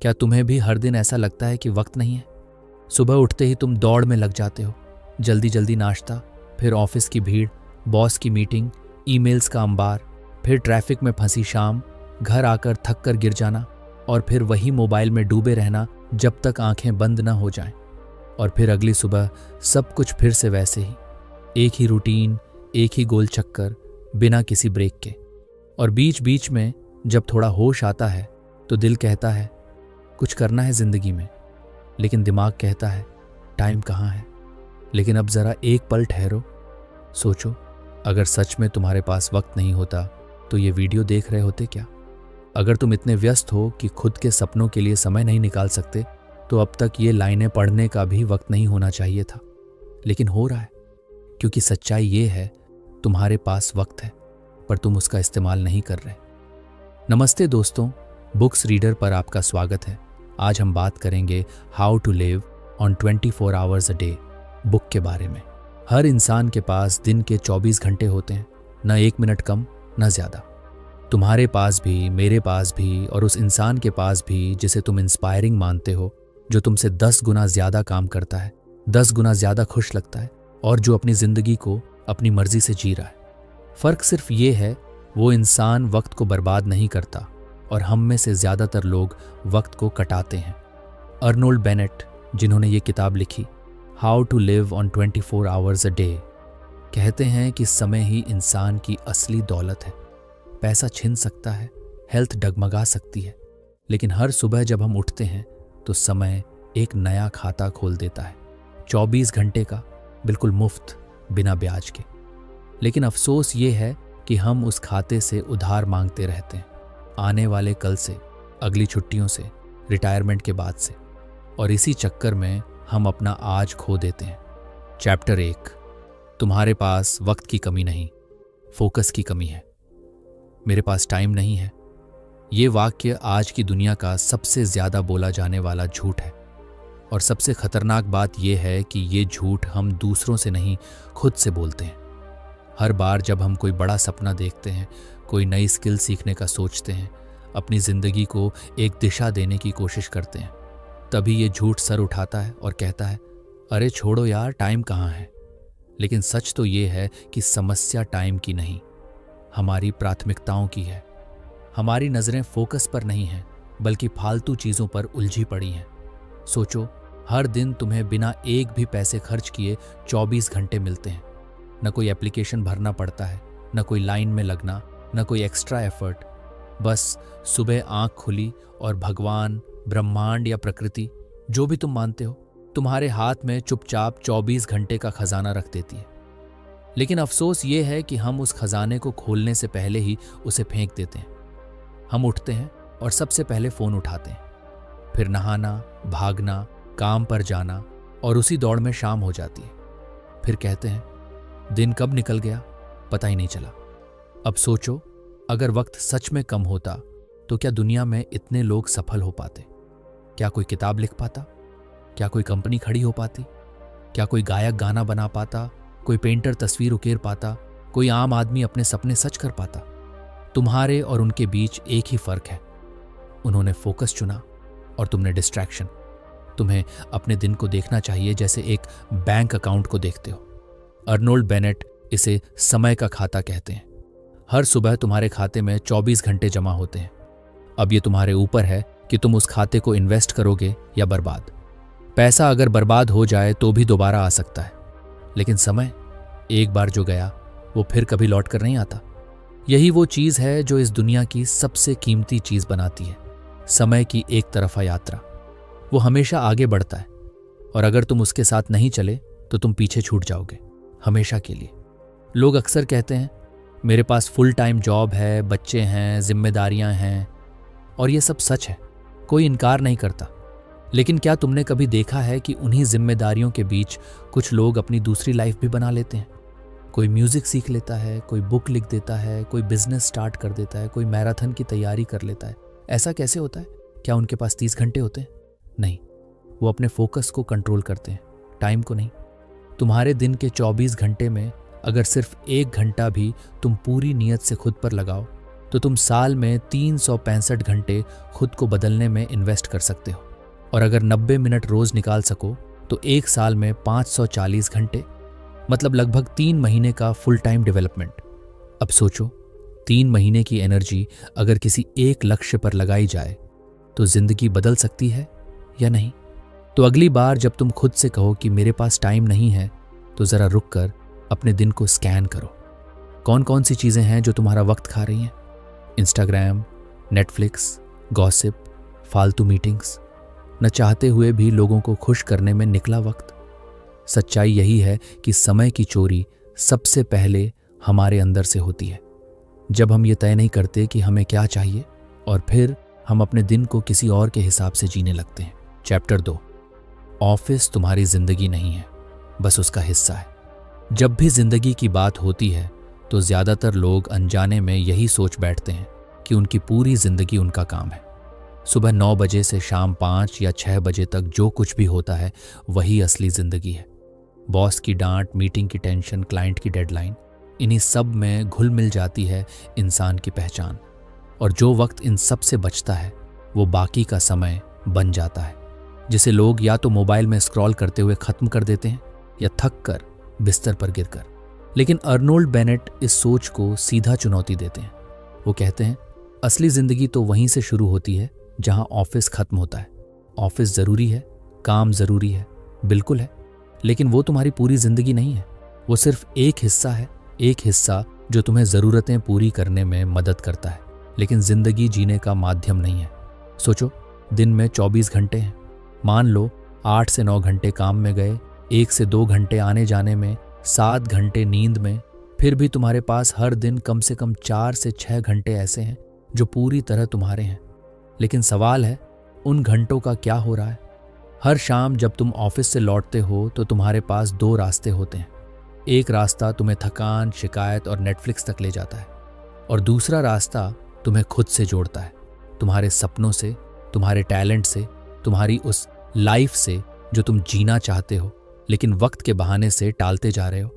क्या तुम्हें भी हर दिन ऐसा लगता है कि वक्त नहीं है? सुबह उठते ही तुम दौड़ में लग जाते हो, जल्दी जल्दी नाश्ता, फिर ऑफिस की भीड़, बॉस की मीटिंग, ईमेल्स का अंबार, फिर ट्रैफिक में फंसी शाम, घर आकर थक कर गिर जाना और फिर वही मोबाइल में डूबे रहना जब तक आंखें बंद न हो जाएं। और फिर अगली सुबह सब कुछ फिर से वैसे ही, एक ही रूटीन, एक ही गोल चक्कर, बिना किसी ब्रेक के। और बीच बीच में जब थोड़ा होश आता है तो दिल कहता है कुछ करना है जिंदगी में, लेकिन दिमाग कहता है टाइम कहाँ है। लेकिन अब जरा एक पल ठहरो, सोचो, अगर सच में तुम्हारे पास वक्त नहीं होता तो ये वीडियो देख रहे होते क्या? अगर तुम इतने व्यस्त हो कि खुद के सपनों के लिए समय नहीं निकाल सकते तो अब तक ये लाइनें पढ़ने का भी वक्त नहीं होना चाहिए था। लेकिन हो रहा है, क्योंकि सच्चाई ये है तुम्हारे पास वक्त है पर तुम उसका इस्तेमाल नहीं कर रहे। नमस्ते दोस्तों, बुक्स रीडर पर आपका स्वागत है। आज हम बात करेंगे how to live on 24 hours a day book के बारे में। हर इंसान के पास दिन के 24 घंटे होते हैं, न 1 मिनट कम न ज्यादा। तुम्हारे पास भी, मेरे पास भी और उस इंसान के पास भी जिसे तुम इंस्पायरिंग मानते हो, जो तुमसे 10 गुना ज्यादा काम करता है, 10 गुना ज्यादा खुश लगता है और जो अपनी जिंदगी को अपनी मर्जी से जी रहा है। फर्क सिर्फ ये है, वो इंसान वक्त को बर्बाद नहीं करता और हम में से ज्यादातर लोग वक्त को कटाते हैं। अर्नोल्ड बेनेट, जिन्होंने ये किताब लिखी how to live on 24 hours a day, कहते हैं कि समय ही इंसान की असली दौलत है। पैसा छिन सकता है, हेल्थ डगमगा सकती है, लेकिन हर सुबह जब हम उठते हैं तो समय एक नया खाता खोल देता है, 24 घंटे का, बिल्कुल मुफ्त, बिना ब्याज के। लेकिन अफसोस ये है कि हम उस खाते से उधार मांगते रहते हैं, आने वाले कल से, अगली छुट्टियों से, रिटायरमेंट के बाद से, और इसी चक्कर में हम अपना आज खो देते हैं। चैप्टर 1, तुम्हारे पास वक्त की कमी नहीं, फोकस की कमी है। मेरे पास टाइम नहीं है, ये वाक्य आज की दुनिया का सबसे ज्यादा बोला जाने वाला झूठ है। और सबसे खतरनाक बात यह है कि ये झूठ हम दूसरों से नहीं, खुद से बोलते हैं। हर बार जब हम कोई बड़ा सपना देखते हैं, कोई नई स्किल सीखने का सोचते हैं, अपनी जिंदगी को एक दिशा देने की कोशिश करते हैं, तभी ये झूठ सर उठाता है और कहता है अरे छोड़ो यार, टाइम कहाँ है। लेकिन सच तो ये है कि समस्या टाइम की नहीं, हमारी प्राथमिकताओं की है। हमारी नजरें फोकस पर नहीं हैं, बल्कि फालतू चीजों पर उलझी पड़ी हैं। सोचो, हर दिन तुम्हें बिना एक भी पैसे खर्च किए 24 घंटे मिलते हैं। न कोई एप्लीकेशन भरना पड़ता है, न कोई लाइन में लगना, न कोई एक्स्ट्रा एफर्ट। बस सुबह आंख खुली और भगवान, ब्रह्मांड या प्रकृति, जो भी तुम मानते हो, तुम्हारे हाथ में चुपचाप 24 घंटे का खजाना रख देती है। लेकिन अफसोस ये है कि हम उस खजाने को खोलने से पहले ही उसे फेंक देते हैं। हम उठते हैं और सबसे पहले फोन उठाते हैं, फिर नहाना, भागना, काम पर जाना, और उसी दौड़ में शाम हो जाती है। फिर कहते हैं दिन कब निकल गया पता ही नहीं चला। अब सोचो, अगर वक्त सच में कम होता तो क्या दुनिया में इतने लोग सफल हो पाते? क्या कोई किताब लिख पाता? क्या कोई कंपनी खड़ी हो पाती? क्या कोई गायक गाना बना पाता? कोई पेंटर तस्वीर उकेर पाता? कोई आम आदमी अपने सपने सच कर पाता? तुम्हारे और उनके बीच एक ही फर्क है, उन्होंने फोकस चुना और तुमने डिस्ट्रैक्शन। तुम्हें अपने दिन को देखना चाहिए जैसे एक बैंक अकाउंट को देखते हो। अर्नोल्ड बेनेट इसे समय का खाता कहते हैं। हर सुबह तुम्हारे खाते में 24 घंटे जमा होते हैं। अब ये तुम्हारे ऊपर है कि तुम उस खाते को इन्वेस्ट करोगे या बर्बाद। पैसा अगर बर्बाद हो जाए तो भी दोबारा आ सकता है, लेकिन समय, एक बार जो गया वो फिर कभी लौट कर नहीं आता। यही वो चीज है जो इस दुनिया की सबसे कीमती चीज बनाती है, समय की एक तरफा यात्रा। वो हमेशा आगे बढ़ता है और अगर तुम उसके साथ नहीं चले तो तुम पीछे छूट जाओगे, हमेशा के लिए। लोग अक्सर कहते हैं मेरे पास फुल टाइम जॉब है, बच्चे हैं, जिम्मेदारियां हैं, और ये सब सच है, कोई इनकार नहीं करता। लेकिन क्या तुमने कभी देखा है कि उन्हीं जिम्मेदारियों के बीच कुछ लोग अपनी दूसरी लाइफ भी बना लेते हैं? कोई म्यूजिक सीख लेता है, कोई बुक लिख देता है, कोई बिजनेस स्टार्ट कर देता है, कोई मैराथन की तैयारी कर लेता है। ऐसा कैसे होता है? क्या उनके पास 30 घंटे होते हैं? नहीं, वो अपने फोकस को कंट्रोल करते हैं, टाइम को नहीं। तुम्हारे दिन के 24 घंटे में अगर सिर्फ 1 घंटा भी तुम पूरी नीयत से खुद पर लगाओ तो तुम साल में 365 घंटे खुद को बदलने में इन्वेस्ट कर सकते हो। और अगर 90 मिनट रोज निकाल सको तो एक साल में 540 घंटे, मतलब लगभग 3 महीने का फुल टाइम डेवलपमेंट। अब सोचो, 3 महीने की एनर्जी अगर किसी एक लक्ष्य पर लगाई जाए तो जिंदगी बदल सकती है या नहीं? तो अगली बार जब तुम खुद से कहो कि मेरे पास टाइम नहीं है, तो जरा रुक कर अपने दिन को स्कैन करो। कौन कौन सी चीजें हैं जो तुम्हारा वक्त खा रही हैं? इंस्टाग्राम, नेटफ्लिक्स, गॉसिप, फालतू मीटिंग्स, न चाहते हुए भी लोगों को खुश करने में निकला वक्त। सच्चाई यही है कि समय की चोरी सबसे पहले हमारे अंदर से होती है, जब हम ये तय नहीं करते कि हमें क्या चाहिए और फिर हम अपने दिन को किसी और के हिसाब से जीने लगते हैं। चैप्टर 2, ऑफिस तुम्हारी जिंदगी नहीं है, बस उसका हिस्सा है। जब भी जिंदगी की बात होती है तो ज्यादातर लोग अनजाने में यही सोच बैठते हैं कि उनकी पूरी जिंदगी उनका काम है। सुबह 9 बजे से शाम 5 या 6 बजे तक जो कुछ भी होता है वही असली जिंदगी है। बॉस की डांट, मीटिंग की टेंशन, क्लाइंट की डेडलाइन, इन्हीं सब में घुल मिल जाती है इंसान की पहचान। और जो वक्त इन सब से बचता है वो बाकी का समय बन जाता है, जिसे लोग या तो मोबाइल में स्क्रॉल करते हुए खत्म कर देते हैं या थक कर बिस्तर पर गिरकर। लेकिन अर्नोल्ड बेनेट इस सोच को सीधा चुनौती देते हैं। वो कहते हैं, असली जिंदगी तो वहीं से शुरू होती है जहां ऑफिस खत्म होता है। ऑफिस जरूरी है, काम जरूरी है, बिल्कुल है, लेकिन वो तुम्हारी पूरी जिंदगी नहीं है। वो सिर्फ एक हिस्सा है, एक हिस्सा जो तुम्हें जरूरतें पूरी करने में मदद करता है, लेकिन जिंदगी जीने का माध्यम नहीं है। सोचो, दिन में 24 घंटे हैं। मान लो 8 से 9 घंटे काम में गए, 1 से 2 घंटे आने जाने में, 7 घंटे नींद में, फिर भी तुम्हारे पास हर दिन कम से कम 4 से 6 घंटे ऐसे हैं जो पूरी तरह तुम्हारे हैं। लेकिन सवाल है, उन घंटों का क्या हो रहा है? हर शाम जब तुम ऑफिस से लौटते हो तो तुम्हारे पास 2 रास्ते होते हैं। एक रास्ता तुम्हें थकान, शिकायत और नेटफ्लिक्स तक ले जाता है, और दूसरा रास्ता तुम्हें खुद से जोड़ता है, तुम्हारे सपनों से, तुम्हारे टैलेंट से, तुम्हारी उस लाइफ से जो तुम जीना चाहते हो लेकिन वक्त के बहाने से टालते जा रहे हो।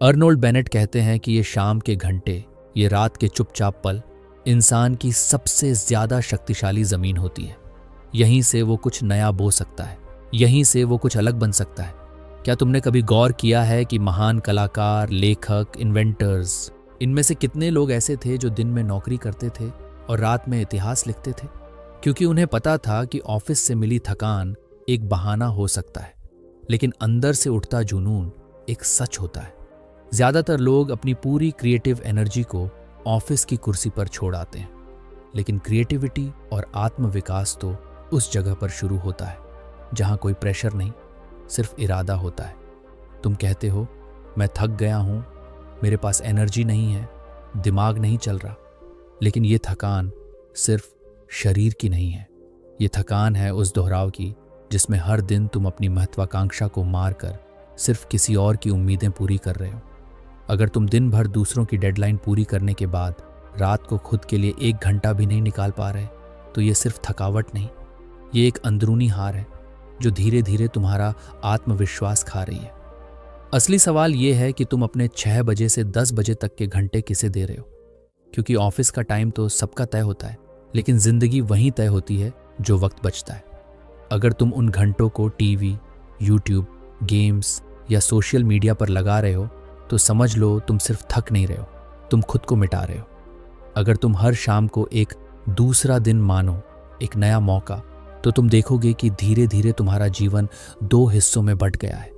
अर्नोल्ड बेनेट कहते हैं कि ये शाम के घंटे, ये रात के चुपचाप पल इंसान की सबसे ज्यादा शक्तिशाली जमीन होती है। यहीं से वो कुछ नया बो सकता है, यहीं से वो कुछ अलग बन सकता है। क्या तुमने कभी गौर किया है कि महान कलाकार, लेखक, इन्वेंटर्स, इनमें से कितने लोग ऐसे थे जो दिन में नौकरी करते थे और रात में इतिहास लिखते थे? क्योंकि उन्हें पता था कि ऑफिस से मिली थकान एक बहाना हो सकता है, लेकिन अंदर से उठता जुनून एक सच होता है। ज्यादातर लोग अपनी पूरी क्रिएटिव एनर्जी को ऑफिस की कुर्सी पर छोड़ आते हैं, लेकिन क्रिएटिविटी और आत्मविकास तो उस जगह पर शुरू होता है जहां कोई प्रेशर नहीं, सिर्फ इरादा होता है। तुम कहते हो, मैं थक गया हूं, मेरे पास एनर्जी नहीं है, दिमाग नहीं चल रहा, लेकिन ये थकान सिर्फ शरीर की नहीं है। ये थकान है उस दोहराव की जिसमें हर दिन तुम अपनी महत्वाकांक्षा को मारकर सिर्फ किसी और की उम्मीदें पूरी कर रहे हो। अगर तुम दिन भर दूसरों की डेडलाइन पूरी करने के बाद रात को खुद के लिए 1 घंटा भी नहीं निकाल पा रहे, तो ये सिर्फ थकावट नहीं, ये एक अंदरूनी हार है जो धीरे धीरे तुम्हारा आत्मविश्वास खा रही है। असली सवाल ये है कि तुम अपने 6 बजे से 10 बजे तक के घंटे किसे दे रहे हो? क्योंकि ऑफिस का टाइम तो सबका तय होता है, लेकिन जिंदगी वहीं तय होती है जो वक्त बचता है। अगर तुम उन घंटों को टीवी, यूट्यूब, गेम्स या सोशल मीडिया पर लगा रहे हो तो समझ लो तुम सिर्फ थक नहीं रहे हो, तुम खुद को मिटा रहे हो। अगर तुम हर शाम को एक दूसरा दिन मानो, एक नया मौका, तो तुम देखोगे कि धीरे धीरे तुम्हारा जीवन 2 हिस्सों में बंट गया है।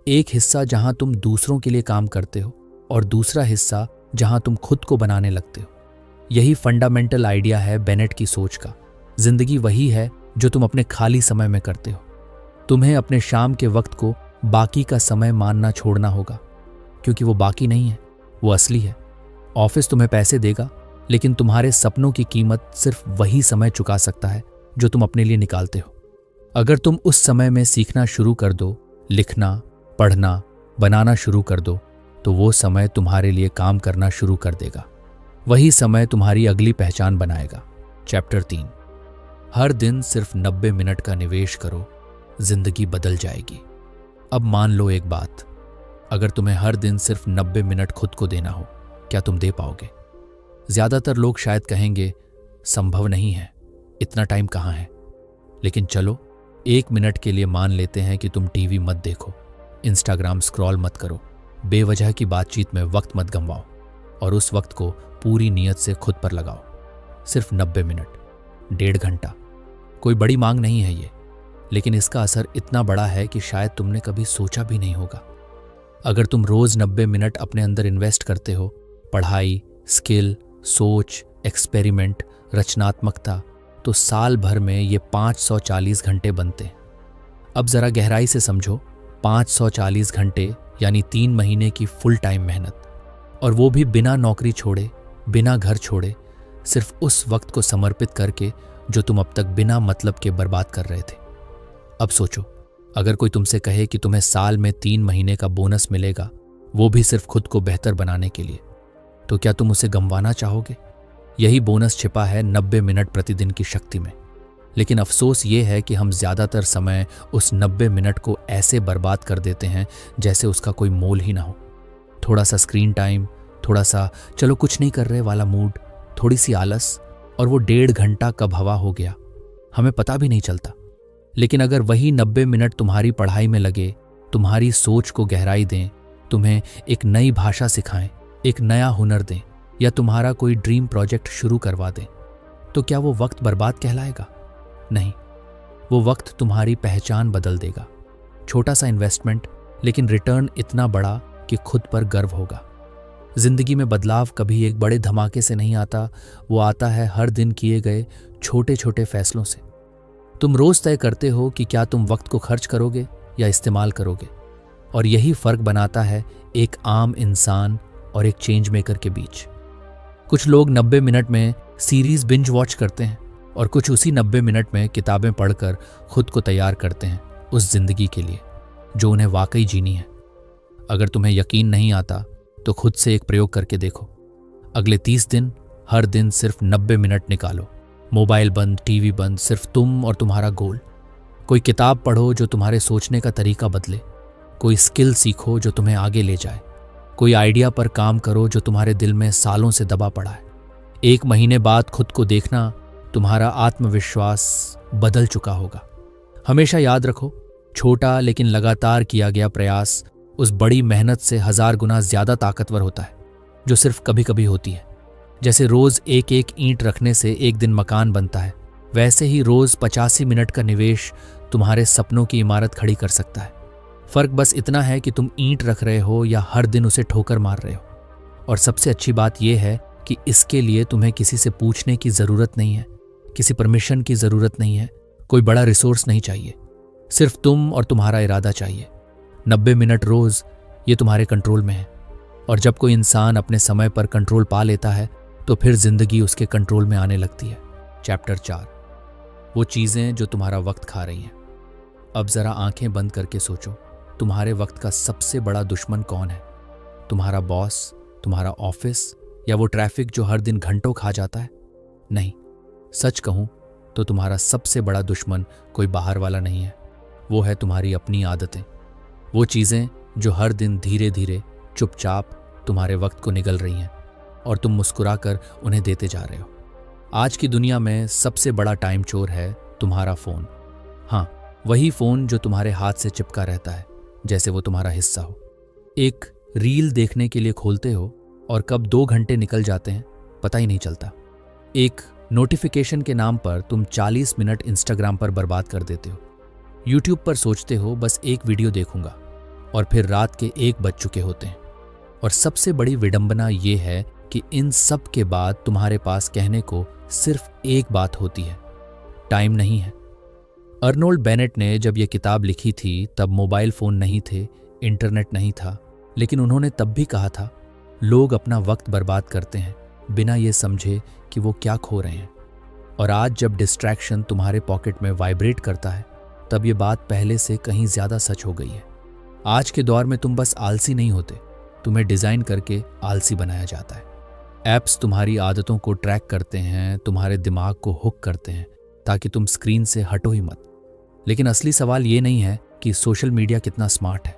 एक हिस्सा जहां तुम दूसरों के लिए काम करते हो और दूसरा हिस्सा जहां तुम खुद को बनाने लगते हो। यही फंडामेंटल आइडिया है बेनेट की सोच का। जिंदगी वही है जो तुम अपने खाली समय में करते हो। तुम्हें अपने शाम के वक्त को बाकी का समय मानना छोड़ना होगा, क्योंकि वो बाकी नहीं है, वो असली है। ऑफिस तुम्हें पैसे देगा, लेकिन तुम्हारे सपनों की कीमत सिर्फ वही समय चुका सकता है जो तुम अपने लिए निकालते हो। अगर तुम उस समय में सीखना शुरू कर दो, लिखना, पढ़ना, बनाना शुरू कर दो, तो वो समय तुम्हारे लिए काम करना शुरू कर देगा। वही समय तुम्हारी अगली पहचान बनाएगा। चैप्टर 3, हर दिन सिर्फ 90 मिनट का निवेश करो, जिंदगी बदल जाएगी। अब मान लो एक बात, अगर तुम्हें हर दिन सिर्फ 90 मिनट खुद को देना हो, क्या तुम दे पाओगे? ज़्यादातर लोग शायद कहेंगे संभव नहीं है, इतना टाइम कहाँ है। लेकिन चलो 1 मिनट के लिए मान लेते हैं कि तुम टीवी मत देखो, इंस्टाग्राम स्क्रॉल मत करो, बेवजह की बातचीत में वक्त मत गंवाओ और उस वक्त को पूरी नीयत से खुद पर लगाओ। सिर्फ 90 मिनट, 1.5 घंटा। कोई बड़ी मांग नहीं है ये, लेकिन इसका असर इतना बड़ा है कि शायद तुमने कभी सोचा भी नहीं होगा। अगर तुम रोज 90 मिनट अपने अंदर इन्वेस्ट करते हो, पढ़ाई, स्किल, सोच, एक्सपेरिमेंट, रचनात्मकता, तो साल भर में ये 540 घंटे बनते। अब जरा गहराई से समझो, 540 घंटे यानी 3 महीने की फुल टाइम मेहनत, और वो भी बिना नौकरी छोड़े, बिना घर छोड़े, सिर्फ उस वक्त को समर्पित करके जो तुम अब तक बिना मतलब के बर्बाद कर रहे थे। अब सोचो, अगर कोई तुमसे कहे कि तुम्हें साल में 3 महीने का बोनस मिलेगा, वो भी सिर्फ खुद को बेहतर बनाने के लिए, तो क्या तुम उसे गंवाना चाहोगे? यही बोनस छिपा है 90 मिनट प्रतिदिन की शक्ति में। लेकिन अफसोस ये है कि हम ज्यादातर समय उस 90 मिनट को ऐसे बर्बाद कर देते हैं जैसे उसका कोई मोल ही ना हो। थोड़ा सा स्क्रीन टाइम, थोड़ा सा चलो कुछ नहीं कर रहे वाला मूड, थोड़ी सी आलस, और वो 1.5 घंटा कब हवा हो गया हमें पता भी नहीं चलता। लेकिन अगर वही 90 मिनट तुम्हारी पढ़ाई में लगे, तुम्हारी सोच को गहराई दें, तुम्हें एक नई भाषा सिखाएं, एक नया हुनर दें, या तुम्हारा कोई ड्रीम प्रोजेक्ट शुरू करवा दें, तो क्या वो वक्त बर्बाद कहलाएगा? नहीं, वो वक्त तुम्हारी पहचान बदल देगा। छोटा सा इन्वेस्टमेंट, लेकिन रिटर्न इतना बड़ा कि खुद पर गर्व होगा। जिंदगी में बदलाव कभी एक बड़े धमाके से नहीं आता, वो आता है हर दिन किए गए छोटे छोटे फैसलों से। तुम रोज तय करते हो कि क्या तुम वक्त को खर्च करोगे या इस्तेमाल करोगे, और यही फर्क बनाता है एक आम इंसान और एक चेंज मेकर के बीच। कुछ लोग 90 मिनट में सीरीज बिंज वॉच करते हैं और कुछ उसी 90 मिनट में किताबें पढ़कर खुद को तैयार करते हैं उस जिंदगी के लिए जो उन्हें वाकई जीनी है। अगर तुम्हें यकीन नहीं आता तो खुद से एक प्रयोग करके देखो। अगले 30 दिन हर दिन सिर्फ 90 मिनट निकालो, मोबाइल बंद, टीवी बंद, सिर्फ तुम और तुम्हारा गोल। कोई किताब पढ़ो जो तुम्हारे सोचने का तरीका बदले, कोई स्किल सीखो जो तुम्हें आगे ले जाए, कोई आइडिया पर काम करो जो तुम्हारे दिल में सालों से दबा पड़ा है। 1 महीने बाद खुद को देखना, तुम्हारा आत्मविश्वास बदल चुका होगा। हमेशा याद रखो, छोटा लेकिन लगातार किया गया प्रयास उस बड़ी मेहनत से 1000 गुना ज्यादा ताकतवर होता है जो सिर्फ कभी कभी होती है। जैसे रोज एक एक ईंट रखने से एक दिन मकान बनता है, वैसे ही रोज 85 मिनट का निवेश तुम्हारे सपनों की इमारत खड़ी कर सकता है। फर्क बस इतना है कि तुम ईंट रख रहे हो या हर दिन उसे ठोकर मार रहे हो। और सबसे अच्छी बात यह है कि इसके लिए तुम्हें किसी से पूछने की जरूरत नहीं है, किसी परमिशन की जरूरत नहीं है, कोई बड़ा रिसोर्स नहीं चाहिए, सिर्फ तुम और तुम्हारा इरादा चाहिए। 90 मिनट रोज, ये तुम्हारे कंट्रोल में है। और जब कोई इंसान अपने समय पर कंट्रोल पा लेता है तो फिर जिंदगी उसके कंट्रोल में आने लगती है। चैप्टर 4, वो चीजें जो तुम्हारा वक्त खा रही हैं। अब जरा आंखें बंद करके सोचो, तुम्हारे वक्त का सबसे बड़ा दुश्मन कौन है? तुम्हारा बॉस, तुम्हारा ऑफिस, या वो ट्रैफिक जो हर दिन घंटों खा जाता है? नहीं, सच कहूं तो तुम्हारा सबसे बड़ा दुश्मन कोई बाहर वाला नहीं है, वो है तुम्हारी अपनी आदतें। वो चीजें जो हर दिन धीरे धीरे चुपचाप तुम्हारे वक्त को निगल रही हैं और तुम मुस्कुराकर उन्हें देते जा रहे हो। आज की दुनिया में सबसे बड़ा टाइम चोर है तुम्हारा फोन। हाँ, वही फोन जो तुम्हारे हाथ से चिपका रहता है जैसे वो तुम्हारा हिस्सा हो। एक रील देखने के लिए खोलते हो और कब 2 घंटे निकल जाते हैं पता ही नहीं चलता। एक नोटिफिकेशन के नाम पर तुम 40 मिनट इंस्टाग्राम पर बर्बाद कर देते हो। यूट्यूब पर सोचते हो बस एक वीडियो देखूंगा, और फिर रात के 1 बज चुके होते हैं। और सबसे बड़ी विडंबना ये है कि इन सब के बाद तुम्हारे पास कहने को सिर्फ एक बात होती है, टाइम नहीं है। अर्नोल्ड बेनेट ने जब ये किताब लिखी थी तब मोबाइल फोन नहीं थे, इंटरनेट नहीं था, लेकिन उन्होंने तब भी कहा था लोग अपना वक्त बर्बाद करते हैं बिना ये समझे कि वो क्या खो रहे हैं। और आज जब डिस्ट्रैक्शन तुम्हारे पॉकेट में वाइब्रेट करता है तब ये बात पहले से कहीं ज्यादा सच हो गई है। आज के दौर में तुम बस आलसी नहीं होते, तुम्हें डिजाइन करके आलसी बनाया जाता है। ऐप्स तुम्हारी आदतों को ट्रैक करते हैं, तुम्हारे दिमाग को हुक करते हैं ताकि तुम स्क्रीन से हटो ही मत। लेकिन असली सवाल ये नहीं है कि सोशल मीडिया कितना स्मार्ट है।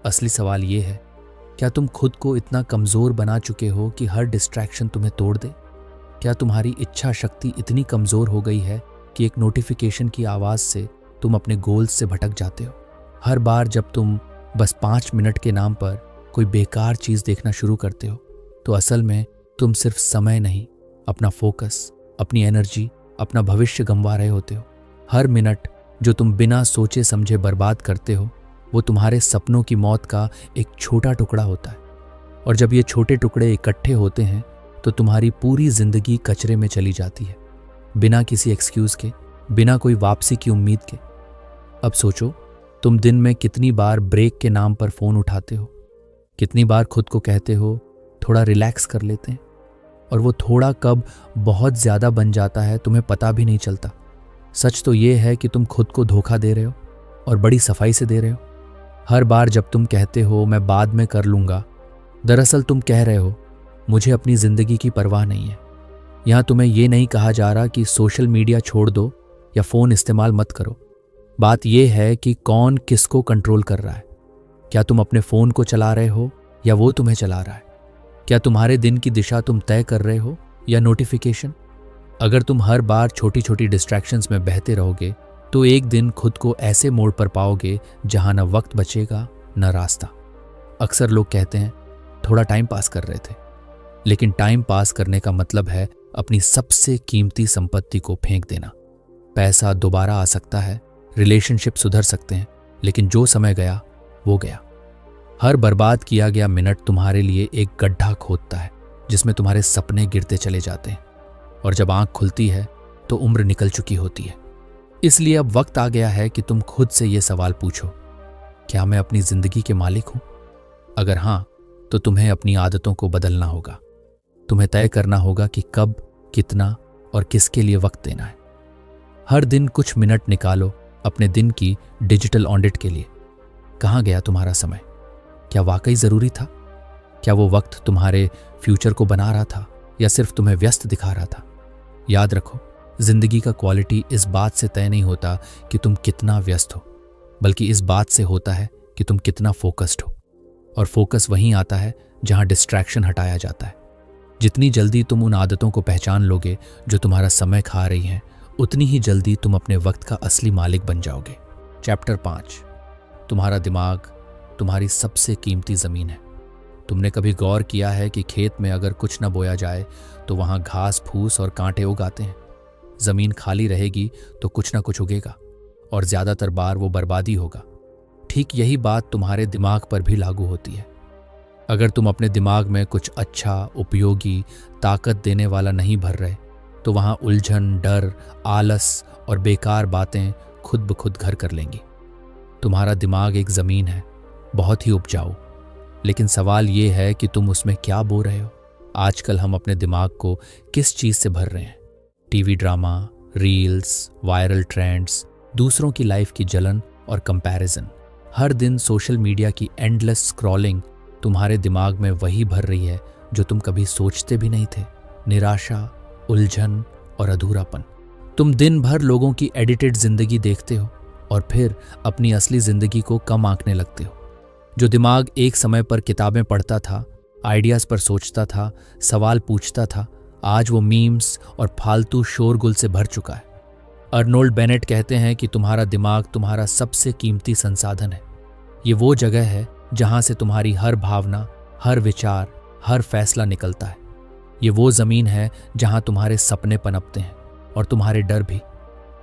असली सवाल ये है, क्या तुम खुद को इतना कमजोर बना चुके हो कि हर डिस्ट्रैक्शन तुम्हें तोड़ दे? क्या तुम्हारी इच्छा शक्ति इतनी कमज़ोर हो गई है कि एक नोटिफिकेशन की आवाज़ से तुम अपने गोल्स से भटक जाते हो? हर बार जब तुम बस 5 मिनट के नाम पर कोई बेकार चीज़ देखना शुरू करते हो तो असल में तुम सिर्फ समय नहीं, अपना फोकस, अपनी एनर्जी, अपना भविष्य गंवा रहे होते हो। हर मिनट जो तुम बिना सोचे समझे बर्बाद करते हो वो तुम्हारे सपनों की मौत का एक छोटा टुकड़ा होता है। और जब ये छोटे टुकड़े इकट्ठे होते हैं तो तुम्हारी पूरी जिंदगी कचरे में चली जाती है, बिना किसी एक्सक्यूज़ के, बिना कोई वापसी की उम्मीद के। अब सोचो, तुम दिन में कितनी बार ब्रेक के नाम पर फ़ोन उठाते हो, कितनी बार खुद को कहते हो थोड़ा रिलैक्स कर लेते हैं, और वो थोड़ा कब बहुत ज़्यादा बन जाता है तुम्हें पता भी नहीं चलता। सच तो ये है कि तुम खुद को धोखा दे रहे हो, और बड़ी सफाई से दे रहे हो। हर बार जब तुम कहते हो मैं बाद में कर लूँगा, दरअसल तुम कह रहे हो मुझे अपनी ज़िंदगी की परवाह नहीं है। यहाँ तुम्हें ये नहीं कहा जा रहा कि सोशल मीडिया छोड़ दो या फ़ोन इस्तेमाल मत करो। बात यह है कि कौन किसको कंट्रोल कर रहा है। क्या तुम अपने फ़ोन को चला रहे हो या वो तुम्हें चला रहा है? क्या तुम्हारे दिन की दिशा तुम तय कर रहे हो या नोटिफिकेशन? अगर तुम हर बार छोटी छोटी डिस्ट्रैक्शंस में बहते रहोगे तो एक दिन खुद को ऐसे मोड़ पर पाओगे जहां न वक्त बचेगा न रास्ता। अक्सर लोग कहते हैं थोड़ा टाइम पास कर रहे थे, लेकिन टाइम पास करने का मतलब है अपनी सबसे कीमती संपत्ति को फेंक देना। पैसा दोबारा आ सकता है, रिलेशनशिप सुधर सकते हैं, लेकिन जो समय गया वो गया। हर बर्बाद किया गया मिनट तुम्हारे लिए एक गड्ढा खोदता है जिसमें तुम्हारे सपने गिरते चले जाते हैं, और जब आंख खुलती है तो उम्र निकल चुकी होती है। इसलिए अब वक्त आ गया है कि तुम खुद से ये सवाल पूछो, क्या मैं अपनी जिंदगी के मालिक हूं? अगर हां, तो तुम्हें अपनी आदतों को बदलना होगा। तुम्हें तय करना होगा कि कब, कितना और किसके लिए वक्त देना है। हर दिन कुछ मिनट निकालो अपने दिन की डिजिटल ऑडिट के लिए। कहाँ गया तुम्हारा समय? क्या वाकई ज़रूरी था? क्या वो वक्त तुम्हारे फ्यूचर को बना रहा था या सिर्फ तुम्हें व्यस्त दिखा रहा था? याद रखो, जिंदगी का क्वालिटी इस बात से तय नहीं होता कि तुम कितना व्यस्त हो, बल्कि इस बात से होता है कि तुम कितना फोकस्ड हो। और फोकस वहीं आता है जहां डिस्ट्रैक्शन हटाया जाता है। जितनी जल्दी तुम उन आदतों को पहचान लोगे जो तुम्हारा समय खा रही हैं, उतनी ही जल्दी तुम अपने वक्त का असली मालिक बन जाओगे। चैप्टर 5, तुम्हारा दिमाग तुम्हारी सबसे कीमती ज़मीन है। तुमने कभी गौर किया है कि खेत में अगर कुछ न बोया जाए तो वहाँ घास फूस और कांटे उगाते हैं? ज़मीन खाली रहेगी तो कुछ न कुछ उगेगा, और ज़्यादातर बार वो बर्बादी होगा। ठीक यही बात तुम्हारे दिमाग पर भी लागू होती है। अगर तुम अपने दिमाग में कुछ अच्छा, उपयोगी, ताकत देने वाला नहीं भर रहे तो वहाँ उलझन, डर, आलस और बेकार बातें खुद ब खुद घर कर लेंगी। तुम्हारा दिमाग एक ज़मीन है, बहुत ही उपजाऊ, लेकिन सवाल ये है कि तुम उसमें क्या बो रहे हो। आजकल हम अपने दिमाग को किस चीज़ से भर रहे हैं? TV drama, reels, viral trends, दूसरों की लाइफ की जलन और कंपैरिजन। हर दिन सोशल मीडिया की एंडलेस स्क्रॉलिंग तुम्हारे दिमाग में वही भर रही है जो तुम कभी सोचते भी नहीं थे। निराशा, उलझन और अधूरापन। तुम दिन भर लोगों की एडिटेड जिंदगी देखते हो और फिर अपनी असली जिंदगी को कम आंकने लगते हो। जो दिमाग एक समय पर किताबें पढ़ता था, आइडियाज़ पर सोचता था, सवाल पूछता था, आज वो मीम्स और फालतू शोरगुल से भर चुका है। अर्नोल्ड बेनेट कहते हैं कि तुम्हारा दिमाग तुम्हारा सबसे कीमती संसाधन है। ये वो जगह है जहां से तुम्हारी हर भावना, हर विचार, हर फैसला निकलता है। ये वो ज़मीन है जहां तुम्हारे सपने पनपते हैं और तुम्हारे डर भी।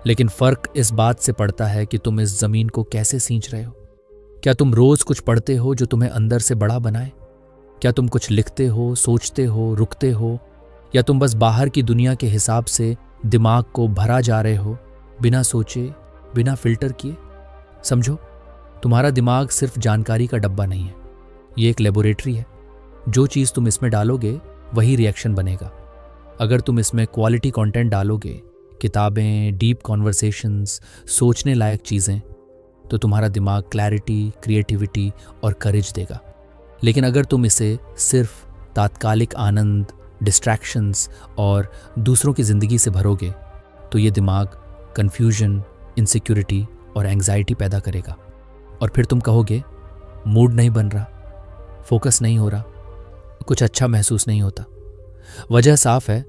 लेकिन फ़र्क इस बात से पड़ता है कि तुम इस ज़मीन को कैसे सींच रहे हो। क्या तुम रोज़ कुछ पढ़ते हो जो तुम्हें अंदर से बड़ा बनाए? क्या तुम कुछ लिखते हो, सोचते हो, रुकते हो, या तुम बस बाहर की दुनिया के हिसाब से दिमाग को भरा जा रहे हो, बिना सोचे, बिना फिल्टर किए? समझो, तुम्हारा दिमाग सिर्फ जानकारी का डब्बा नहीं है, ये एक लेबोरेटरी है। जो चीज़ तुम इसमें डालोगे वही रिएक्शन बनेगा। अगर तुम इसमें क्वालिटी कंटेंट डालोगे, किताबें, डीप कॉन्वर्सेशंस, सोचने लायक चीज़ें, तो तुम्हारा दिमाग क्लैरिटी, क्रिएटिविटी और करेज देगा। लेकिन अगर तुम इसे सिर्फ तात्कालिक आनंद, डिस्ट्रैक्शंस और दूसरों की ज़िंदगी से भरोगे तो ये दिमाग कन्फ्यूजन, इनसिक्योरिटी और एंग्जाइटी पैदा करेगा। और फिर तुम कहोगे मूड नहीं बन रहा, फोकस नहीं हो रहा, कुछ अच्छा महसूस नहीं होता। वजह साफ है,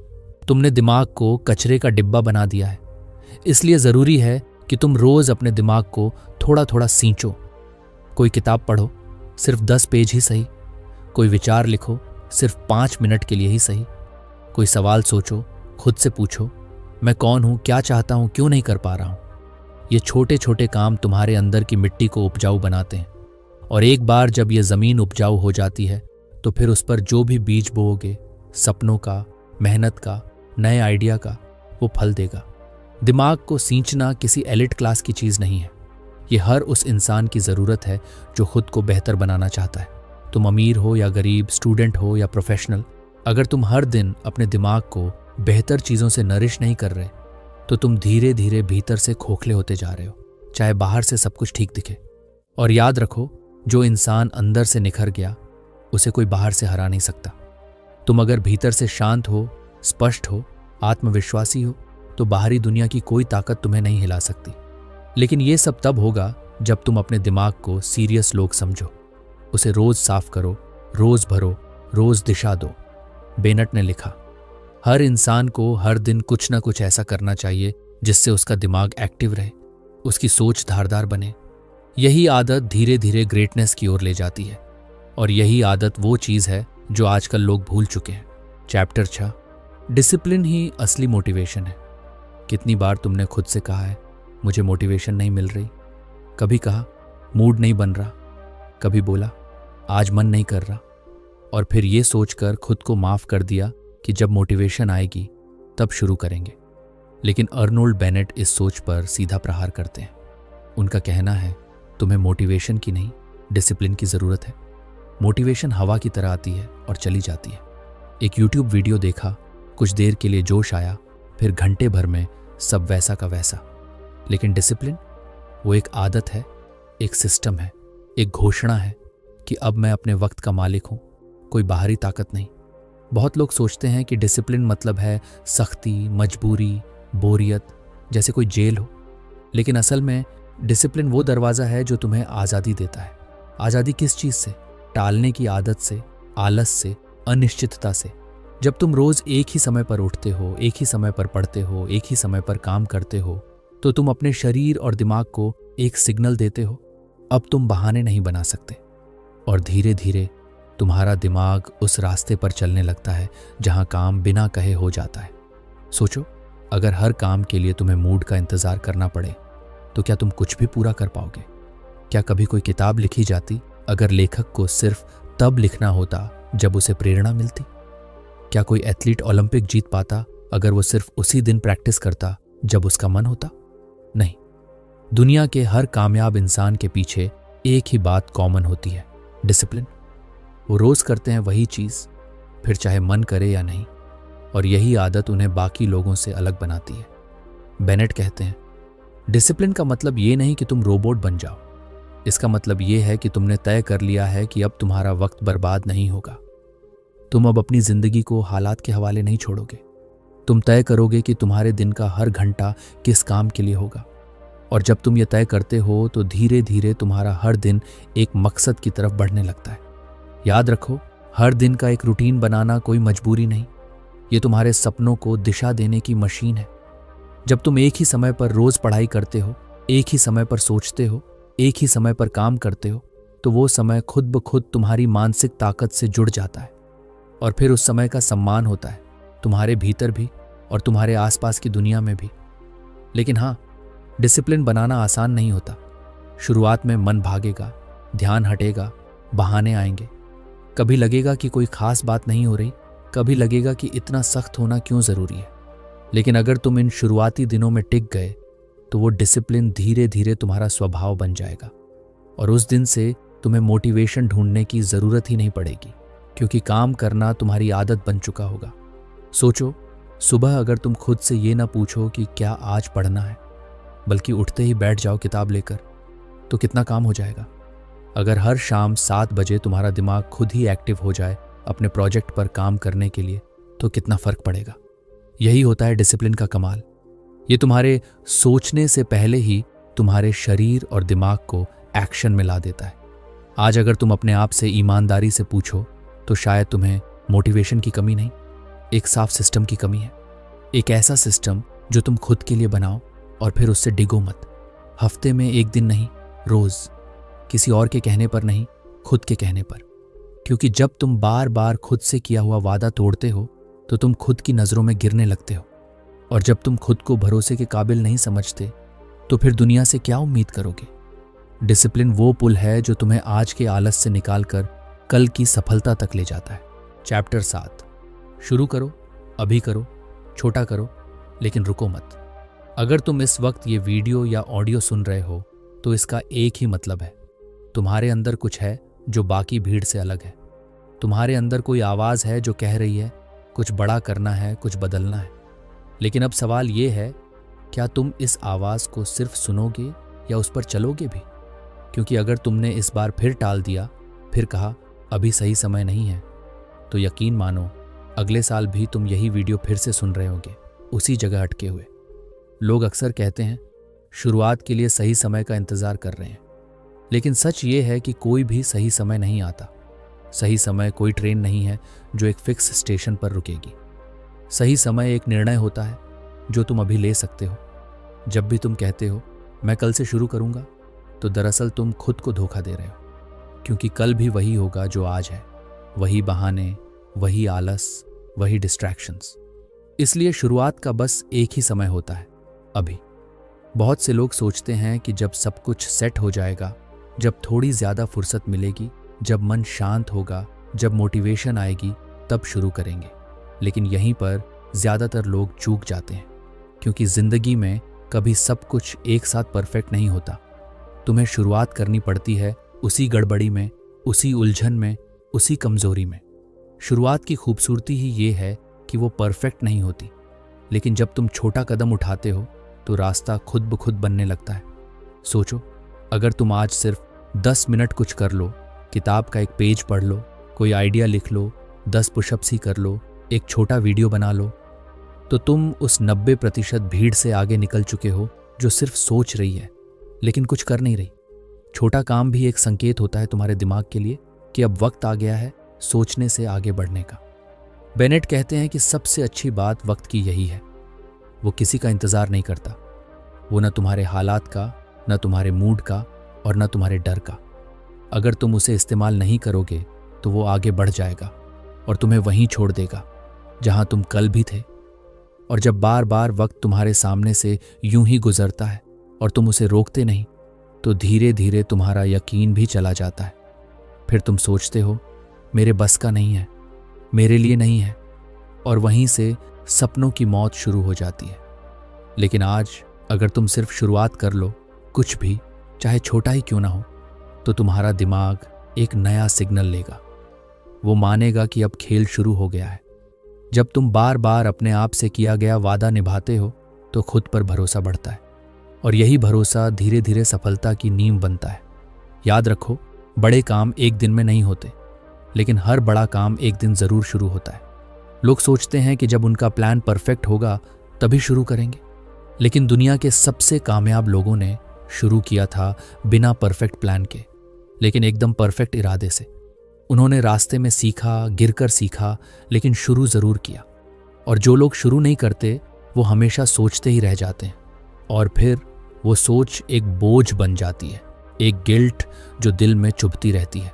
तुमने दिमाग को कचरे का डिब्बा बना दिया है। इसलिए ज़रूरी है कि तुम रोज़ अपने दिमाग को थोड़ा थोड़ा सींचो। कोई किताब पढ़ो, सिर्फ 10 पेज ही सही। कोई विचार लिखो, सिर्फ 5 मिनट के लिए ही सही। कोई सवाल सोचो, खुद से पूछो, मैं कौन हूँ, क्या चाहता हूँ, क्यों नहीं कर पा रहा हूँ। ये छोटे छोटे काम तुम्हारे अंदर की मिट्टी को उपजाऊ बनाते हैं, और एक बार जब ये ज़मीन उपजाऊ हो जाती है तो फिर उस पर जो भी बीज बोओगे, सपनों का, मेहनत का, नए आइडिया का, वो फल देगा। दिमाग को सींचना किसी एलिट क्लास की चीज़ नहीं है। ये हर उस इंसान की ज़रूरत है जो खुद को बेहतर बनाना चाहता है। तुम अमीर हो या गरीब, स्टूडेंट हो या प्रोफेशनल, अगर तुम हर दिन अपने दिमाग को बेहतर चीज़ों से नरिश नहीं कर रहे तो तुम धीरे धीरे भीतर से खोखले होते जा रहे हो, चाहे बाहर से सब कुछ ठीक दिखे। और याद रखो, जो इंसान अंदर से निखर गया उसे कोई बाहर से हरा नहीं सकता। तुम अगर भीतर से शांत हो, स्पष्ट हो, आत्मविश्वासी हो, तो बाहरी दुनिया की कोई ताकत तुम्हें नहीं हिला सकती। लेकिन ये सब तब होगा जब तुम अपने दिमाग को सीरियस लोग समझो। उसे रोज साफ करो, रोज भरो, रोज दिशा दो। बेनेट ने लिखा, हर इंसान को हर दिन कुछ ना कुछ ऐसा करना चाहिए जिससे उसका दिमाग एक्टिव रहे, उसकी सोच धारदार बने। यही आदत धीरे धीरे ग्रेटनेस की ओर ले जाती है, और यही आदत वो चीज़ है जो आजकल लोग भूल चुके हैं। चैप्टर 6, डिसिप्लिन ही असली मोटिवेशन है। कितनी बार तुमने खुद से कहा है, मुझे मोटिवेशन नहीं मिल रही। कभी कहा, मूड नहीं बन रहा। कभी बोला, आज मन नहीं कर रहा। और फिर ये सोचकर खुद को माफ़ कर दिया कि जब मोटिवेशन आएगी तब शुरू करेंगे। लेकिन अर्नोल्ड बेनेट इस सोच पर सीधा प्रहार करते हैं। उनका कहना है, तुम्हें मोटिवेशन की नहीं, डिसिप्लिन की ज़रूरत है। मोटिवेशन हवा की तरह आती है और चली जाती है। एक यूट्यूब वीडियो देखा, कुछ देर के लिए जोश आया, फिर घंटे भर में सब वैसा का वैसा। लेकिन डिसिप्लिन, वो एक आदत है, एक सिस्टम है, एक घोषणा है कि अब मैं अपने वक्त का मालिक हूँ, कोई बाहरी ताकत नहीं। बहुत लोग सोचते हैं कि डिसिप्लिन मतलब है सख्ती, मजबूरी, बोरियत, जैसे कोई जेल हो। लेकिन असल में डिसिप्लिन वो दरवाज़ा है जो तुम्हें आज़ादी देता है। आज़ादी किस चीज़ से? टालने की आदत से, आलस से, अनिश्चितता से। जब तुम रोज़ एक ही समय पर उठते हो, एक ही समय पर पढ़ते हो, एक ही समय पर काम करते हो, तो तुम अपने शरीर और दिमाग को एक सिग्नल देते हो, अब तुम बहाने नहीं बना सकते। और धीरे धीरे तुम्हारा दिमाग उस रास्ते पर चलने लगता है जहां काम बिना कहे हो जाता है। सोचो, अगर हर काम के लिए तुम्हें मूड का इंतज़ार करना पड़े तो क्या तुम कुछ भी पूरा कर पाओगे? क्या कभी कोई किताब लिखी जाती अगर लेखक को सिर्फ तब लिखना होता जब उसे प्रेरणा मिलती? क्या कोई एथलीट ओलंपिक जीत पाता अगर वो सिर्फ उसी दिन प्रैक्टिस करता जब उसका मन होता? नहीं। दुनिया के हर कामयाब इंसान के पीछे एक ही बात कॉमन होती है, डिसिप्लिन। वो रोज करते हैं वही चीज़, फिर चाहे मन करे या नहीं, और यही आदत उन्हें बाकी लोगों से अलग बनाती है। बेनेट कहते हैं, डिसिप्लिन का मतलब ये नहीं कि तुम रोबोट बन जाओ। इसका मतलब ये है कि तुमने तय कर लिया है कि अब तुम्हारा वक्त बर्बाद नहीं होगा। तुम अब अपनी जिंदगी को हालात के हवाले नहीं छोड़ोगे। तुम तय करोगे कि तुम्हारे दिन का हर घंटा किस काम के लिए होगा। और जब तुम ये तय करते हो तो धीरे धीरे तुम्हारा हर दिन एक मकसद की तरफ बढ़ने लगता है। याद रखो, हर दिन का एक रूटीन बनाना कोई मजबूरी नहीं, ये तुम्हारे सपनों को दिशा देने की मशीन है। जब तुम एक ही समय पर रोज पढ़ाई करते हो, एक ही समय पर सोचते हो, एक ही समय पर काम करते हो, तो वो समय खुद ब खुद तुम्हारी मानसिक ताकत से जुड़ जाता है। और फिर उस समय का सम्मान होता है, तुम्हारे भीतर भी और तुम्हारे आसपास की दुनिया में भी। लेकिन हाँ, डिसिप्लिन बनाना आसान नहीं होता। शुरुआत में मन भागेगा, ध्यान हटेगा, बहाने आएंगे। कभी लगेगा कि कोई खास बात नहीं हो रही, कभी लगेगा कि इतना सख्त होना क्यों ज़रूरी है। लेकिन अगर तुम इन शुरुआती दिनों में टिक गए तो वो डिसिप्लिन धीरे धीरे तुम्हारा स्वभाव बन जाएगा, और उस दिन से तुम्हें मोटिवेशन ढूंढने की ज़रूरत ही नहीं पड़ेगी, क्योंकि काम करना तुम्हारी आदत बन चुका होगा। सोचो, सुबह अगर तुम खुद से ये ना पूछो कि क्या आज पढ़ना है, बल्कि उठते ही बैठ जाओ किताब लेकर, तो कितना काम हो जाएगा। अगर हर शाम 7 बजे तुम्हारा दिमाग खुद ही एक्टिव हो जाए अपने प्रोजेक्ट पर काम करने के लिए, तो कितना फ़र्क पड़ेगा। यही होता है डिसिप्लिन का कमाल। ये तुम्हारे सोचने से पहले ही तुम्हारे शरीर और दिमाग को एक्शन में ला देता है। आज अगर तुम अपने आप से ईमानदारी से पूछो तो शायद तुम्हें मोटिवेशन की कमी नहीं, एक साफ सिस्टम की कमी है। एक ऐसा सिस्टम जो तुम खुद के लिए बनाओ और फिर उससे डिगो मत। हफ्ते में एक दिन नहीं, रोज, किसी और के कहने पर नहीं, खुद के कहने पर। क्योंकि जब तुम बार बार खुद से किया हुआ वादा तोड़ते हो तो तुम खुद की नज़रों में गिरने लगते हो, और जब तुम खुद को भरोसे के काबिल नहीं समझते तो फिर दुनिया से क्या उम्मीद करोगे। डिसिप्लिन वो पुल है जो तुम्हें आज के आलस से निकालकर कल की सफलता तक ले जाता है। चैप्टर 7। शुरू करो, अभी करो, छोटा करो, लेकिन रुको मत। अगर तुम इस वक्त ये वीडियो या ऑडियो सुन रहे हो तो इसका एक ही मतलब है, तुम्हारे अंदर कुछ है जो बाकी भीड़ से अलग है। तुम्हारे अंदर कोई आवाज़ है जो कह रही है कुछ बड़ा करना है, कुछ बदलना है। लेकिन अब सवाल ये है, क्या तुम इस आवाज़ को सिर्फ सुनोगे या उस पर चलोगे भी? क्योंकि अगर तुमने इस बार फिर टाल दिया, फिर कहा अभी सही समय नहीं है, तो यकीन मानो अगले साल भी तुम यही वीडियो फिर से सुन रहे होगे, उसी जगह अटके हुए। लोग अक्सर कहते हैं शुरुआत के लिए सही समय का इंतज़ार कर रहे हैं, लेकिन सच ये है कि कोई भी सही समय नहीं आता। सही समय कोई ट्रेन नहीं है जो एक फिक्स स्टेशन पर रुकेगी। सही समय एक निर्णय होता है जो तुम अभी ले सकते हो। जब भी तुम कहते हो मैं कल से शुरू करूंगा, तो दरअसल तुम खुद को धोखा दे रहे हो, क्योंकि कल भी वही होगा जो आज है। वही बहाने, वही आलस, वही डिस्ट्रैक्शंस। इसलिए शुरुआत का बस एक ही समय होता है, अभी। बहुत से लोग सोचते हैं कि जब सब कुछ सेट हो जाएगा, जब थोड़ी ज़्यादा फुर्सत मिलेगी, जब मन शांत होगा, जब मोटिवेशन आएगी, तब शुरू करेंगे। लेकिन यहीं पर ज़्यादातर लोग चूक जाते हैं, क्योंकि ज़िंदगी में कभी सब कुछ एक साथ परफेक्ट नहीं होता। तुम्हें शुरुआत करनी पड़ती है उसी गड़बड़ी में, उसी उलझन में, उसी कमज़ोरी में। शुरुआत की खूबसूरती ही ये है कि वो परफेक्ट नहीं होती, लेकिन जब तुम छोटा कदम उठाते हो तो रास्ता खुद ब खुद बनने लगता है। सोचो, अगर तुम आज सिर्फ 10 मिनट कुछ कर लो, किताब का एक पेज पढ़ लो, कोई आइडिया लिख लो, 10 पुशअप्स ही कर लो, एक छोटा वीडियो बना लो, तो तुम उस 90% भीड़ से आगे निकल चुके हो जो सिर्फ सोच रही है लेकिन कुछ कर नहीं रही। छोटा काम भी एक संकेत होता है तुम्हारे दिमाग के लिए कि अब वक्त आ गया है सोचने से आगे बढ़ने का। बेनेट कहते हैं कि सबसे अच्छी बात वक्त की यही है, वो किसी का इंतज़ार नहीं करता। वो न तुम्हारे हालात का, न तुम्हारे मूड का, और न तुम्हारे डर का। अगर तुम उसे इस्तेमाल नहीं करोगे तो वो आगे बढ़ जाएगा और तुम्हें वहीं छोड़ देगा जहां तुम कल भी थे। और जब बार बार वक्त तुम्हारे सामने से यूं ही गुजरता है और तुम उसे रोकते नहीं, तो धीरे धीरे तुम्हारा यकीन भी चला जाता है। फिर तुम सोचते हो मेरे बस का नहीं है, मेरे लिए नहीं है, और वहीं से सपनों की मौत शुरू हो जाती है। लेकिन आज अगर तुम सिर्फ शुरुआत कर लो, कुछ भी, चाहे छोटा ही क्यों ना हो, तो तुम्हारा दिमाग एक नया सिग्नल लेगा। वो मानेगा कि अब खेल शुरू हो गया है। जब तुम बार बार अपने आप से किया गया वादा निभाते हो तो खुद पर भरोसा बढ़ता है, और यही भरोसा धीरे धीरे सफलता की नींव बनता है। याद रखो, बड़े काम एक दिन में नहीं होते, लेकिन हर बड़ा काम एक दिन ज़रूर शुरू होता है। लोग सोचते हैं कि जब उनका प्लान परफेक्ट होगा तभी शुरू करेंगे, लेकिन दुनिया के सबसे कामयाब लोगों ने शुरू किया था बिना परफेक्ट प्लान के, लेकिन एकदम परफेक्ट इरादे से। उन्होंने रास्ते में सीखा, गिरकर सीखा, लेकिन शुरू ज़रूर किया। और जो लोग शुरू नहीं करते वो हमेशा सोचते ही रह जाते हैं, और फिर वो सोच एक बोझ बन जाती है, एक गिल्ट जो दिल में चुभती रहती है।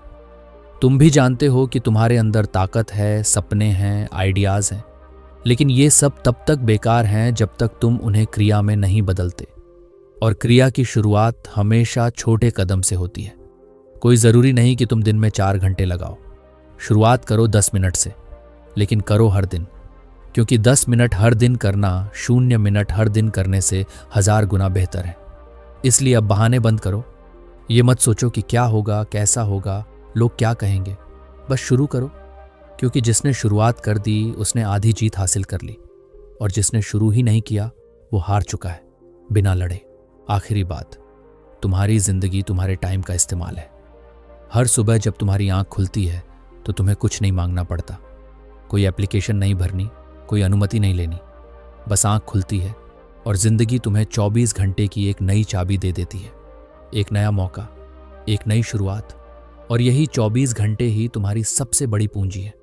तुम भी जानते हो कि तुम्हारे अंदर ताकत है, सपने हैं, आइडियाज़ हैं, लेकिन ये सब तब तक बेकार हैं जब तक तुम उन्हें क्रिया में नहीं बदलते। और क्रिया की शुरुआत हमेशा छोटे कदम से होती है। कोई ज़रूरी नहीं कि तुम दिन में 4 घंटे लगाओ। शुरुआत करो 10 मिनट से, लेकिन करो हर दिन, क्योंकि 10 मिनट हर दिन करना 0 मिनट हर दिन करने से 1000 गुना बेहतर है। इसलिए अब बहाने बंद करो। ये मत सोचो कि क्या होगा, कैसा होगा, लोग क्या कहेंगे। बस शुरू करो, क्योंकि जिसने शुरुआत कर दी उसने आधी जीत हासिल कर ली, और जिसने शुरू ही नहीं किया वो हार चुका है बिना लड़े। आखिरी बात, तुम्हारी ज़िंदगी तुम्हारे टाइम का इस्तेमाल है। हर सुबह जब तुम्हारी आंख खुलती है तो तुम्हें कुछ नहीं मांगना पड़ता, कोई एप्लीकेशन नहीं भरनी, कोई अनुमति नहीं लेनी। बस आंख खुलती है और ज़िंदगी तुम्हें 24 घंटे की एक नई चाबी दे देती है, एक नया मौका, एक नई शुरुआत। और यही 24 घंटे ही तुम्हारी सबसे बड़ी पूंजी है।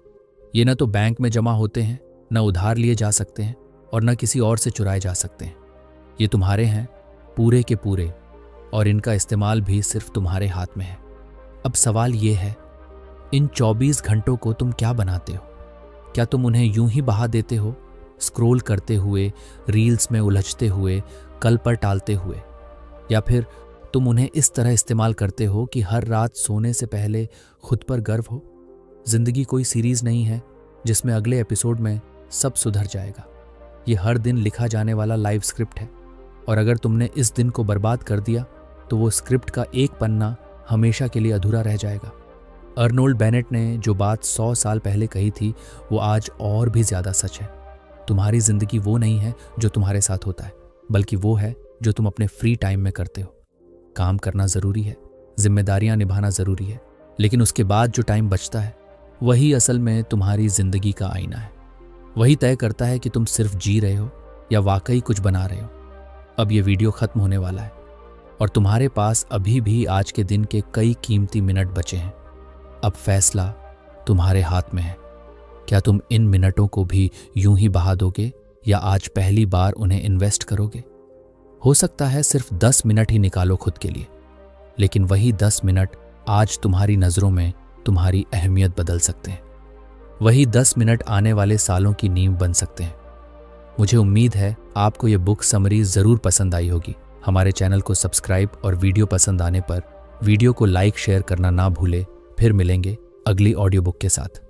ये न तो बैंक में जमा होते हैं, न उधार लिए जा सकते हैं, और न किसी और से चुराए जा सकते हैं। ये तुम्हारे हैं पूरे के पूरे, और इनका इस्तेमाल भी सिर्फ तुम्हारे हाथ में है। अब सवाल ये है, इन 24 घंटों को तुम क्या बनाते हो? क्या तुम उन्हें यूं ही बहा देते हो, स्क्रॉल करते हुए, रील्स में उलझते हुए, कल पर टालते हुए? या फिर तुम उन्हें इस तरह इस्तेमाल करते हो कि हर रात सोने से पहले खुद पर गर्व हो? जिंदगी कोई सीरीज नहीं है जिसमें अगले एपिसोड में सब सुधर जाएगा। ये हर दिन लिखा जाने वाला लाइव स्क्रिप्ट है, और अगर तुमने इस दिन को बर्बाद कर दिया तो वो स्क्रिप्ट का एक पन्ना हमेशा के लिए अधूरा रह जाएगा। अर्नोल्ड बेनेट ने जो बात 100 साल पहले कही थी वो आज और भी ज्यादा सच है। तुम्हारी जिंदगी वो नहीं है जो तुम्हारे साथ होता है, बल्कि वो है जो तुम अपने फ्री टाइम में करते हो। काम करना जरूरी है, जिम्मेदारियां निभाना जरूरी है, लेकिन उसके बाद जो टाइम बचता है वही असल में तुम्हारी जिंदगी का आईना है। वही तय करता है कि तुम सिर्फ जी रहे हो या वाकई कुछ बना रहे हो। अब ये वीडियो खत्म होने वाला है और तुम्हारे पास अभी भी आज के दिन के कई कीमती मिनट बचे हैं। अब फैसला तुम्हारे हाथ में है। क्या तुम इन मिनटों को भी यूं ही बहा दोगे या आज पहली बार उन्हें इन्वेस्ट करोगे? हो सकता है सिर्फ 10 मिनट ही निकालो खुद के लिए, लेकिन वही 10 मिनट आज तुम्हारी नजरों में तुम्हारी अहमियत बदल सकते हैं। वही 10 मिनट आने वाले सालों की नींव बन सकते हैं। मुझे उम्मीद है आपको ये बुक समरी जरूर पसंद आई होगी। हमारे चैनल को सब्सक्राइब और वीडियो पसंद आने पर वीडियो को लाइक शेयर करना ना भूले। फिर मिलेंगे अगली ऑडियो बुक के साथ।